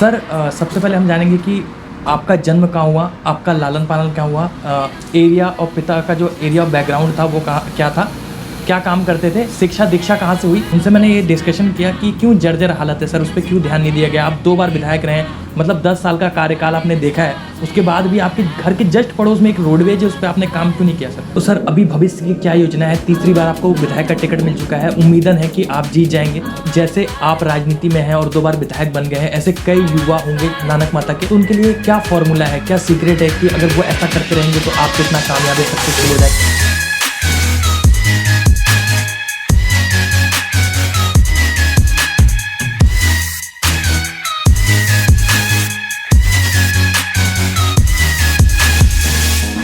Sir सबसे पहले हम जानेंगे कि आपका जन्म कहाँ हुआ, आपका लालन पालन कहाँ हुआ, एरिया और पिता का जो एरिया बैकग्राउंड था वो कहाँ क्या था, क्या काम करते थे, शिक्षा दीक्षा कहाँ से हुई। उनसे मैंने ये डिस्कशन किया कि क्यों जर्जर हालत है सर, उस पर क्यों ध्यान नहीं दिया गया। आप 2 बार विधायक रहे हैं, मतलब 10 साल का कार्यकाल आपने देखा है, उसके बाद भी आपके घर के जस्ट पड़ोस में एक रोडवेज है, उस पर आपने काम क्यों नहीं किया सर। तो सर अभी भविष्य की क्या योजना है? तीसरी बार आपको विधायक का टिकट मिल चुका है, उम्मीदन है कि आप जीत जाएंगे। जैसे आप राजनीति में हैं और 2 बार विधायक बन गए हैं, ऐसे कई युवा होंगे नानक माता के, तो उनके लिए क्या फॉर्मूला है, क्या सीक्रेट है कि अगर वो ऐसा करते रहेंगे तो आप कितना कामयाब है, सक्सेसफुल हो जाएंगे।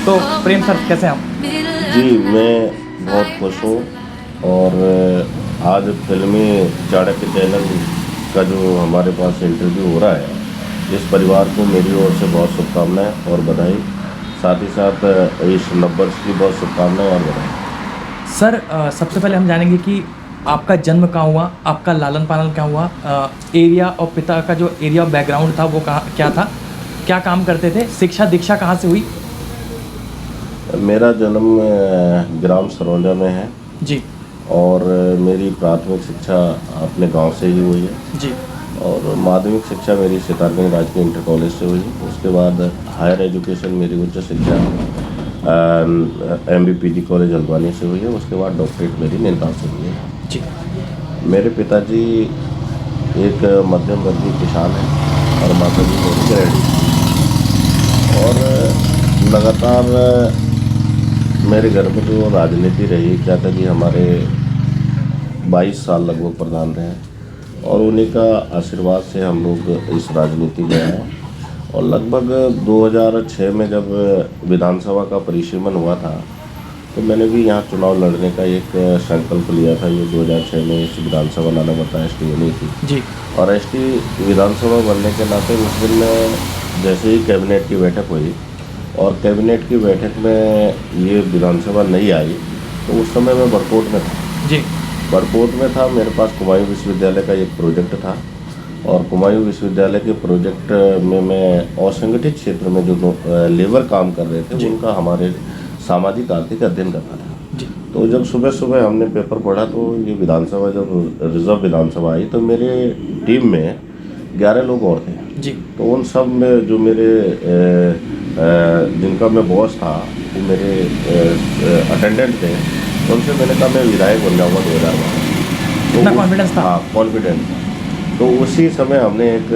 तो प्रेम सर कैसे हैं आप? जी मैं बहुत खुश हूँ और आज फिल्मी चाणक्य चैनल का जो हमारे पास इंटरव्यू हो रहा है, इस परिवार को मेरी ओर से बहुत शुभकामनाएं और बधाई, साथ ही साथ इस नववर्ष की बहुत शुभकामनाएं और बधाई। सर सबसे पहले हम जानेंगे कि आपका जन्म कहाँ हुआ, आपका लालन पालन कहाँ हुआ, एरिया और पिता का जो एरिया बैकग्राउंड था वो कहाँ क्या था, क्या काम करते थे, शिक्षा दीक्षा कहाँ से हुई। मेरा जन्म ग्राम सरौंजा में है जी और मेरी प्राथमिक शिक्षा अपने गांव से ही हुई है जी। और माध्यमिक शिक्षा मेरी सितारगंज राजकीय इंटर कॉलेज से हुई। उसके बाद हायर एजुकेशन मेरी उच्च शिक्षा MBPD कॉलेज हल्द्वानी से हुई है। उसके बाद डॉक्टरेट मेरी नैनीताल से हुई है जी। मेरे पिताजी एक मध्यम वर्गीय किसान हैं और माताजी मेरी गृहिणी और लगातार मेरे घर में जो राजनीति रही, क्या था कि हमारे 22 साल लगभग प्रधान रहे और उन्हीं का आशीर्वाद से हम लोग इस राजनीति में आए और लगभग 2006 में जब विधानसभा का परिसीमन हुआ था तो मैंने भी यहाँ चुनाव लड़ने का एक संकल्प लिया था। ये 2006 में इस विधानसभा नाना बता एस टी बनी थी जी। और एस टी विधानसभा बनने के नाते उस दिन जैसे ही कैबिनेट की बैठक हुई और कैबिनेट की बैठक में ये विधानसभा नहीं आई तो उस समय मैं बड़कोट में था जी। बड़कोट में था। मेरे पास कुमायूं विश्वविद्यालय का एक प्रोजेक्ट था और कुमायूं विश्वविद्यालय के प्रोजेक्ट में मैं असंगठित क्षेत्र में जो लेबर काम कर रहे थे उनका हमारे सामाजिक आर्थिक अध्ययन करना था जी। तो जब सुबह सुबह हमने पेपर पढ़ा तो ये विधानसभा जब रिजर्व विधानसभा आई तो मेरे टीम में 11 लोग और थे जी। तो उन सब में जो मेरे जिनका मैं बॉस था वो मेरे अटेंडेंट थे, उनसे मैंने कहा मैं विधायक बन जाऊँगा 2012। इतना कॉन्फिडेंस था? हाँ कॉन्फिडेंस था। तो उसी समय हमने एक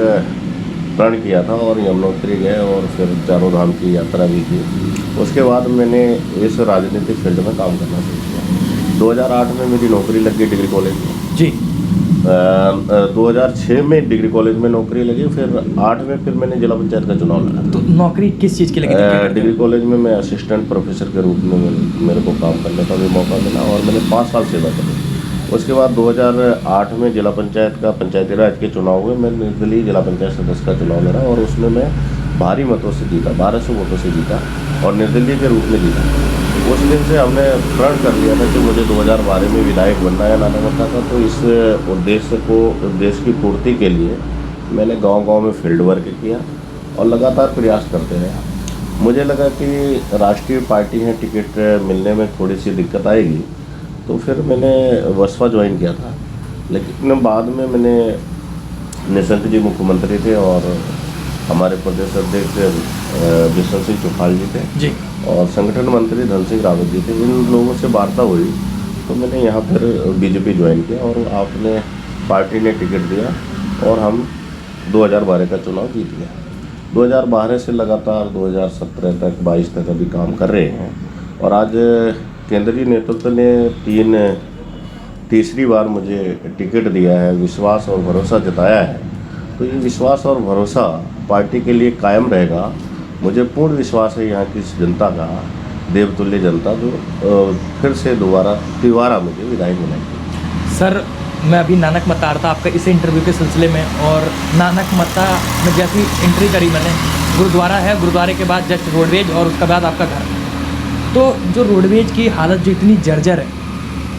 प्रण किया था और यमुनोत्री गए और फिर चारों धाम की यात्रा भी की। उसके बाद मैंने इस राजनीतिक फील्ड में काम करना शुरू किया। 2008 में मेरी नौकरी लग गई डिग्री कॉलेज में जी। 2006 में डिग्री कॉलेज में नौकरी लगी, फिर 8 में फिर मैंने जिला पंचायत का चुनाव लड़ा। तो नौकरी किस चीज़ की लगी थी? डिग्री कॉलेज में मैं असिस्टेंट प्रोफेसर के रूप में मेरे को काम करने का भी मौका मिला और मैंने 5 साल सेवा करी। उसके बाद 2008 में जिला पंचायत का पंचायती राज के चुनाव हुए। मैं निर्दलीय जिला पंचायत सदस्य का चुनाव लड़ा और उसमें मैं भारी मतों से जीता, 1200 वोटों से जीता और निर्दलीय के रूप में जीता। उस दिन से हमने प्रण कर लिया था कि मुझे 2012 में विधायक बनना है नानावता का। तो इस उद्देश्य की पूर्ति के लिए मैंने गांव-गांव में फील्ड वर्क किया और लगातार प्रयास करते रहे। मुझे लगा कि राष्ट्रीय पार्टी है, टिकट मिलने में थोड़ी सी दिक्कत आएगी, तो फिर मैंने बसपा ज्वाइन किया था। लेकिन बाद में मैंने निशंक जी मुख्यमंत्री थे और हमारे प्रदेश अध्यक्ष बिशन सिंह चौहान जी थे जी और संगठन मंत्री धन सिंह रावत जी थे। इन लोगों से वार्ता हुई तो मैंने यहाँ फिर बीजेपी ज्वाइन किया और आपने पार्टी ने टिकट दिया और हम 2012 का चुनाव जीत गए। 2012 से लगातार 2017 तक 22 तक अभी काम कर रहे हैं और आज केंद्रीय नेतृत्व ने तीसरी बार मुझे टिकट दिया है, विश्वास और भरोसा जताया है। तो ये विश्वास और भरोसा पार्टी के लिए कायम रहेगा। मुझे पूर्ण विश्वास है यहाँ की जनता का, देवतुल्य जनता, जो फिर से दोबारा मुझे विधायक बनाएगी। सर मैं अभी नानक मत्ता आ रहा था आपका इस इंटरव्यू के सिलसिले में और नानक मत्ता में जैसी एंट्री करी मैंने, गुरुद्वारा है, गुरुद्वारे के बाद जस्ट रोडवेज और उसके बाद आपका घर। तो जो रोडवेज की हालत जो इतनी जर्जर है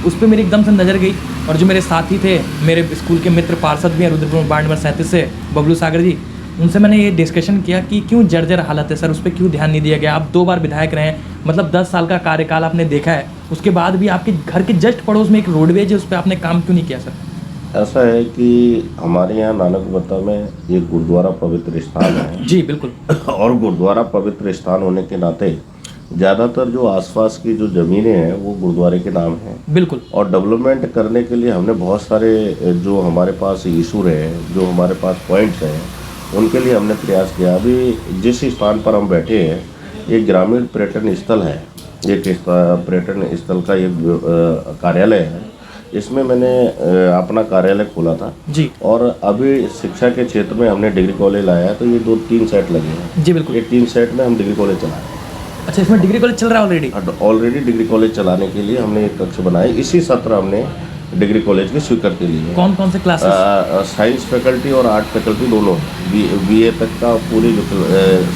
उस पर मेरी एकदम से नज़र गई और जो मेरे साथी थे, मेरे स्कूल के मित्र पार्षद भी हैं रुद्रपुर वार्ड नंबर 37 से बबलू सागर जी, उनसे मैंने ये डिस्कशन किया कि क्यों जर्जर हालत है सर, उस पर क्यों ध्यान नहीं दिया गया। आप 2 बार विधायक रहे हैं, मतलब 10 साल का कार्यकाल आपने देखा है, उसके बाद भी आपके घर के जस्ट पड़ोस में एक रोडवेज है, उस पर आपने काम क्यों नहीं किया सर? ऐसा है कि हमारे यहाँ नानकमता में एक गुरुद्वारा पवित्र स्थान है। जी बिल्कुल। और गुरुद्वारा पवित्र स्थान होने के नाते ज़्यादातर जो आसपास की जो ज़मीनें हैं वो गुरुद्वारे के नाम हैं। बिल्कुल। और डेवलपमेंट करने के लिए हमने बहुत सारे जो हमारे पास इशू है, जो हमारे पास पॉइंट्स हैं, उनके लिए हमने प्रयास किया। अभी जिस स्थान पर हम बैठे हैं एक ग्रामीण पर्यटन स्थल है, एक पर्यटन स्थल का एक कार्यालय है। इसमें मैंने अपना कार्यालय खोला था जी। और अभी शिक्षा के क्षेत्र में हमने डिग्री कॉलेज लाया है, तो ये 2-3 सेट लगे हैं। जी बिल्कुल। ये 3 सेट में हम डिग्री कॉलेज चला रहे हैं। अच्छा, इसमें डिग्री कॉलेज चल रहा है ऑलरेडी? ऑलरेडी डिग्री कॉलेज चलाने के लिए हमने एक कक्ष बनाए। इसी सत्र हमने डिग्री कॉलेज की स्वीकृति ली है। कौन कौन से क्लासेस? साइंस फैकल्टी और आर्ट फैकल्टी दोनों, बीए तक का पूरे जो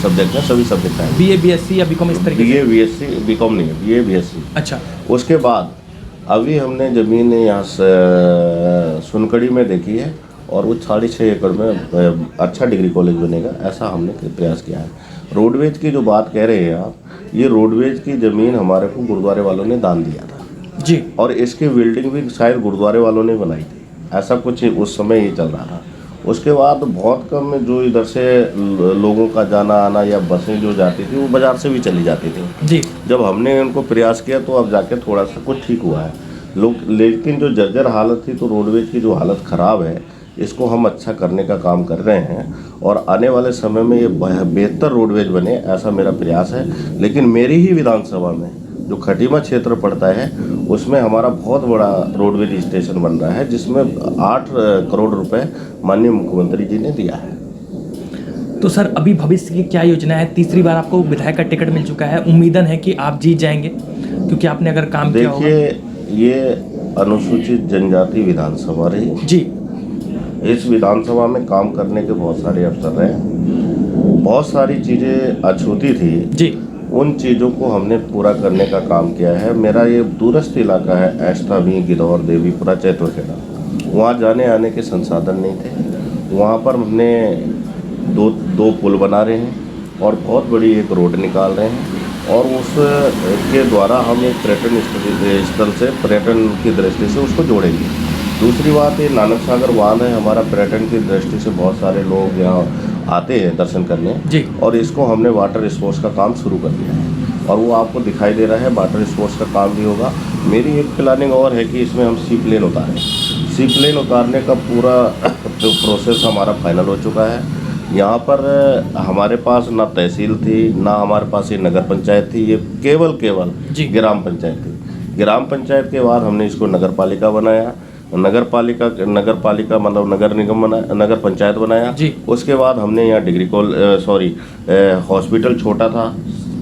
सब्जेक्ट हैं, सभी सब्जेक्ट हैं। बीए, बीएससी या बीकॉम, इस तरीके से? बीए, बीएससी, बीकॉम नहीं है, बीए, बीएससी। अच्छा। उसके बाद अभी हमने ज़मीन यहाँ से सुनकड़ी में देखी है और वो 6.5 एकड़ में अच्छा डिग्री कॉलेज बनेगा, ऐसा हमने प्रयास किया है। रोडवेज की जो बात कह रहे हैं आप, ये रोडवेज की ज़मीन हमारे को गुरुद्वारे वालों ने दान दिया था जी। और इसकी बिल्डिंग भी शायद गुरुद्वारे वालों ने बनाई थी, ऐसा कुछ उस समय ये चल रहा था। उसके बाद बहुत कम जो इधर से लोगों का जाना आना या बसें जो जाती थी वो बाज़ार से भी चली जाती थी जी। जब हमने इनको प्रयास किया तो अब जाके थोड़ा सा कुछ ठीक हुआ है लोग, लेकिन जो जर्जर हालत थी, तो रोडवेज की जो हालत ख़राब है, इसको हम अच्छा करने का काम कर रहे हैं और आने वाले समय में ये बेहतर रोडवेज बने, ऐसा मेरा प्रयास है। लेकिन मेरी ही विधानसभा में जो खटीमा क्षेत्र पड़ता है उसमें हमारा बहुत बड़ा रोडवेज स्टेशन बन रहा है, जिसमें 8 करोड़ रुपए माननीय मुख्यमंत्री जी ने दिया है। तो सर अभी भविष्य की क्या योजना है? तीसरी बार आपको विधायक का टिकट मिल चुका है, उम्मीदन है कि आप जीत जाएंगे क्योंकि आपने अगर काम किया होगा। देखिए, ये अनुसूचित जनजाति विधानसभा रही जी। इस विधानसभा में काम करने के बहुत सारे अवसर रहे, बहुत सारी चीज़ें अछूती थी जी। उन चीज़ों को हमने पूरा करने का काम किया है। मेरा ये दूरस्थ इलाका है, ऐष्टावी, गिदौर, देवीपुरा, चैतवखेड़ा, वहाँ जाने आने के संसाधन नहीं थे। वहाँ पर हमने दो पुल बना रहे हैं और बहुत बड़ी एक रोड निकाल रहे हैं और उस के द्वारा हम एक पर्यटन स्थल से पर्यटन की दृष्टि से उसको जोड़ेंगे। दूसरी बात, ये नानक सागर बांध है हमारा, पर्यटन की दृष्टि से बहुत सारे लोग यहाँ आते हैं दर्शन करने जी। और इसको हमने वाटर स्पोर्ट्स का काम शुरू कर दिया है और वो आपको दिखाई दे रहा है, वाटर स्पोर्ट्स का काम भी होगा। मेरी एक प्लानिंग और है कि इसमें हम सी प्लेन उतारें। सी प्लेन उतारने का पूरा जो प्रोसेस हमारा फाइनल हो चुका है। यहाँ पर हमारे पास ना तहसील थी, ना हमारे पास ये नगर पंचायत थी, ये केवल ग्राम पंचायत थी। ग्राम पंचायत के बाद हमने इसको नगर पालिका बनाया, नगर पालिका मतलब नगर निगम बनाया, नगर पंचायत बनाया जी। उसके बाद हमने यहाँ हॉस्पिटल छोटा था,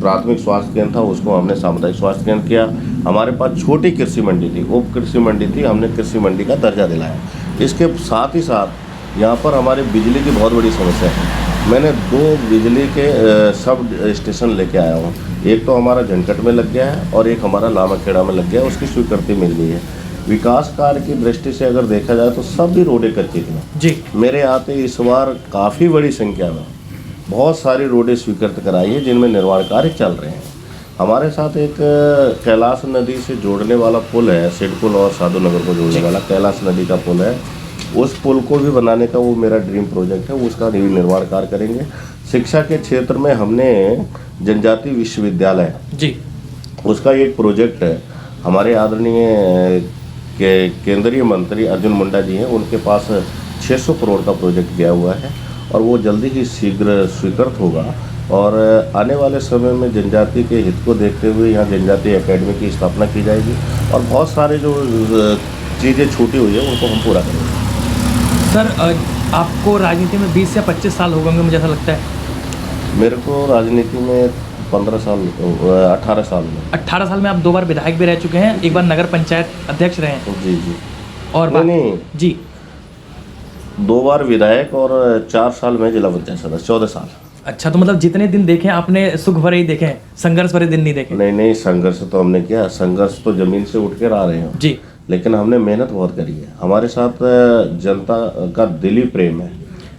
प्राथमिक स्वास्थ्य केंद्र था, उसको हमने सामुदायिक स्वास्थ्य केंद्र किया। हमारे पास छोटी कृषि मंडी थी, उप कृषि मंडी थी, हमने कृषि मंडी का दर्जा दिलाया। इसके साथ ही साथ यहाँ पर हमारी बिजली की बहुत बड़ी समस्या है। मैंने 2 बिजली के सब स्टेशन लेके आया हूँ। एक तो हमारा झंझट में लग गया है और एक हमारा लामाखेड़ा में लग गया है, उसकी स्वीकृति मिल गई है। विकास कार्य की दृष्टि से अगर देखा जाए तो सब भी रोडें कच्ची थी जी। मेरे आते इस बार काफ़ी बड़ी संख्या में बहुत सारी रोडें स्वीकृत कराई है जिनमें निर्माण कार्य चल रहे हैं। हमारे साथ एक कैलाश नदी से जोड़ने वाला पुल है, सिडकुल और साधु नगर को जोड़ने वाला कैलाश नदी का पुल है, उस पुल को भी बनाने का वो मेरा ड्रीम प्रोजेक्ट है, उसका भी निर्माण कार्य करेंगे। शिक्षा के क्षेत्र में हमने जनजाति विश्वविद्यालय जी, उसका एक प्रोजेक्ट है। हमारे आदरणीय केंद्रीय मंत्री अर्जुन मुंडा जी हैं, उनके पास 600 करोड़ का प्रोजेक्ट गया हुआ है और वो जल्दी ही शीघ्र स्वीकृत होगा और आने वाले समय में जनजाति के हित को देखते हुए यहाँ जनजाति एकेडमी की स्थापना की जाएगी और बहुत सारे जो चीज़ें छूटी हुई है उनको हम पूरा करेंगे। सर आपको राजनीति में 20 या 25 साल हो गए मुझे ऐसा लगता है। मेरे को राजनीति में 18 साल में 18 साल में आप 2 बार विधायक भी रह चुके हैं, एक बार नगर पंचायत अध्यक्ष रहे हैं। जी जी। और नहीं जी, 2 बार विधायक और 4 साल में जिला पंचायत सदस्य, 14 साल। अच्छा, तो मतलब जितने दिन देखे आपने सुख भरे ही देखे हैं, संघर्ष भरे दिन नहीं देखे? नहीं, संघर्ष तो हमने किया, संघर्ष तो जमीन से उठ कर आ रहे हैं जी, लेकिन हमने मेहनत बहुत करी है। हमारे साथ जनता का दिली प्रेम है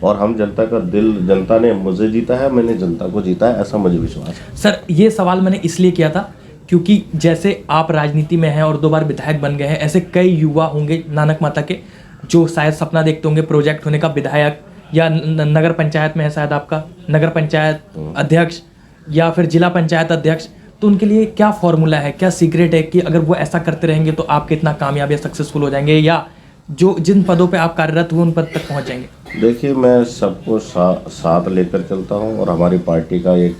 और हम जनता का दिल, जनता ने मुझे जीता है, मैंने जनता को जीता है, ऐसा मुझे विश्वास है। सर ये सवाल मैंने इसलिए किया था क्योंकि जैसे आप राजनीति में हैं और 2 बार विधायक बन गए हैं, ऐसे कई युवा होंगे नानक माता के जो शायद सपना देखते होंगे प्रोजेक्ट होने का, विधायक या नगर पंचायत में है शायद आपका नगर पंचायत अध्यक्ष या फिर जिला पंचायत अध्यक्ष। तो उनके लिए क्या फॉर्मूला है, क्या सीक्रेट है कि अगर वो ऐसा करते रहेंगे तो आप कितना कामयाब या सक्सेसफुल हो जाएंगे, या जो जिन पदों पे आप कार्यरत हुए उन पद तक पहुंच जाएंगे? देखिए, मैं सबको साथ लेकर चलता हूं और हमारी पार्टी का एक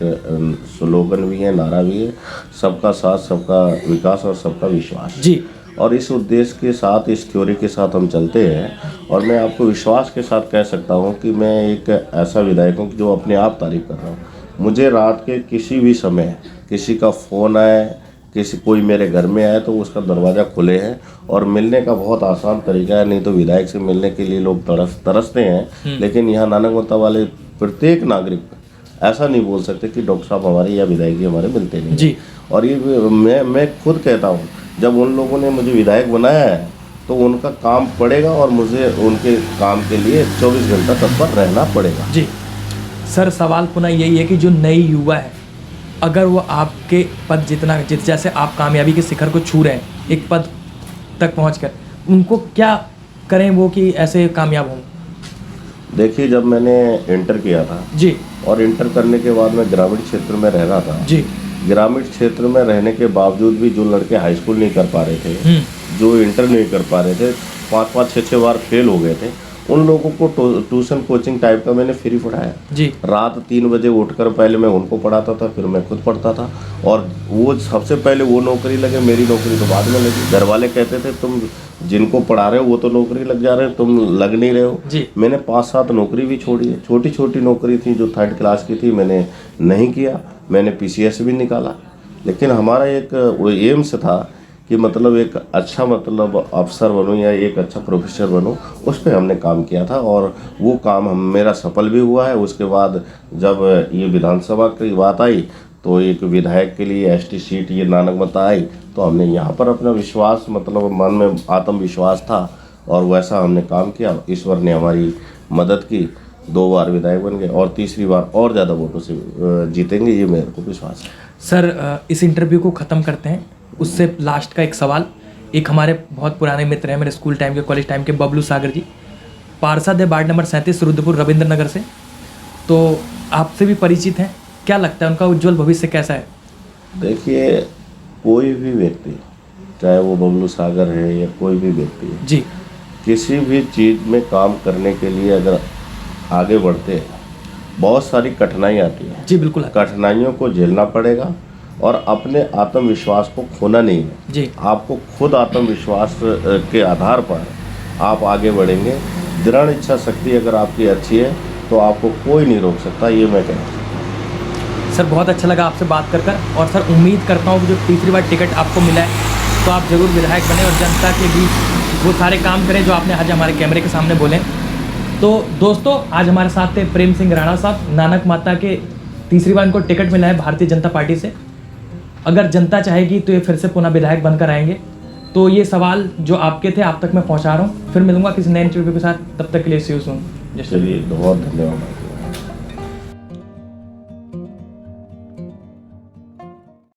स्लोगन भी है, नारा भी है, सबका साथ, सबका विकास और सबका विश्वास जी। और इस उद्देश्य के साथ, इस थ्योरी के साथ हम चलते हैं। और मैं आपको विश्वास के साथ कह सकता हूं कि मैं एक ऐसा विधायक हूं जो अपने आप तारीफ कर रहा हूं। मुझे रात के किसी भी समय किसी का फ़ोन आए, कोई मेरे घर में आए तो उसका दरवाज़ा खुले है और मिलने का बहुत आसान तरीका है। नहीं तो विधायक से मिलने के लिए लोग तरसते हैं, लेकिन यहाँ नानक माता वाले प्रत्येक नागरिक ऐसा नहीं बोल सकते कि डॉक्टर साहब हमारे या विधायक जी हमारे मिलते नहीं जी। और ये मैं खुद कहता हूँ, जब उन लोगों ने मुझे विधायक बनाया है तो उनका काम पड़ेगा और मुझे उनके काम के लिए 24 घंटा तत्पर रहना पड़ेगा। जी सर, सवाल पुनः यही है कि जो नई युवा है, अगर वो आपके पद जैसे आप कामयाबी के शिखर को छू रहे हैं एक पद तक पहुंचकर, उनको क्या करें वो कि ऐसे कामयाब हों? देखिए, जब मैंने इंटर किया था जी और इंटर करने के बाद मैं ग्रामीण क्षेत्र में रह रहा था जी। ग्रामीण क्षेत्र में रहने के बावजूद भी जो लड़के हाई स्कूल नहीं कर पा रहे थे, जो इंटर नहीं कर पा रहे थे, 5-5, 6-6 बार फेल हो गए थे, उन लोगों को ट्यूशन कोचिंग टाइप का मैंने फ्री पढ़ाया जी। रात 3 बजे उठकर पहले मैं उनको पढ़ाता था, फिर मैं खुद पढ़ता था और वो सबसे पहले वो नौकरी लगे, मेरी नौकरी तो बाद में लगी। घर वाले कहते थे तुम जिनको पढ़ा रहे हो वो तो नौकरी लग जा रहे हो, तुम लग नहीं रहे हो जी। मैंने 5-7 नौकरी भी छोड़ी है, छोटी छोटी नौकरी थी जो 3rd क्लास की थी, मैंने नहीं किया। मैंने PCS भी निकाला, लेकिन हमारा एक वो एम्स था कि मतलब एक अच्छा मतलब अफसर बनूं या एक अच्छा प्रोफेसर बनूं, उस पर हमने काम किया था और वो काम मेरा सफल भी हुआ है। उसके बाद जब ये विधानसभा की बात आई तो एक विधायक के लिए ST सीट ये नानक माता आई, तो हमने यहाँ पर अपना विश्वास मतलब मन में आत्मविश्वास था और वैसा हमने काम किया। ईश्वर ने हमारी मदद की, 2 बार विधायक बन गए और तीसरी बार और ज़्यादा वोटों से जीतेंगे, ये मेरे को विश्वास है। सर इस इंटरव्यू को ख़त्म करते हैं, उससे लास्ट का एक सवाल। एक हमारे बहुत पुराने मित्र हैं मेरे स्कूल टाइम के, कॉलेज टाइम के, बबलू सागर जी, पार्षद है वार्ड नंबर 37 रुद्रपुर रविंद्र नगर से, तो आपसे भी परिचित हैं। क्या लगता है उनका उज्जवल भविष्य कैसा है? देखिए, कोई भी व्यक्ति, चाहे वो बबलू सागर है या कोई भी व्यक्ति है जी, किसी भी चीज़ में काम करने के लिए अगर आगे बढ़ते हैं, बहुत सारी कठिनाई आती है जी। बिल्कुल, कठिनाइयों को झेलना पड़ेगा और अपने आत्मविश्वास को खोना नहीं है जी। आपको खुद आत्मविश्वास के आधार पर आप आगे बढ़ेंगे। दृढ़ इच्छा शक्ति अगर आपकी अच्छी है तो आपको कोई नहीं रोक सकता, ये मैं कहता हूँ। सर बहुत अच्छा लगा आपसे बात कर और सर उम्मीद करता हूँ कि जो तीसरी बार टिकट आपको मिला है तो आप ज़रूर विधायक बने और जनता के बीच वो सारे काम करें जो आपने आज हमारे कैमरे के सामने बोले। तो दोस्तों, आज हमारे साथ थे प्रेम सिंह राणा साहब, नानक माता के तीसरी बार इनको टिकट मिला है भारतीय जनता पार्टी से। अगर जनता चाहेगी तो ये फिर से पुनः विधायक बनकर आएंगे। तो ये सवाल जो आपके थे आप तक मैं पहुँचा रहा हूँ। फिर मिलूंगा किसी नए इंटरव्यू के साथ, तब तक के लिए सी यू सून। चलिए, बहुत धन्यवाद।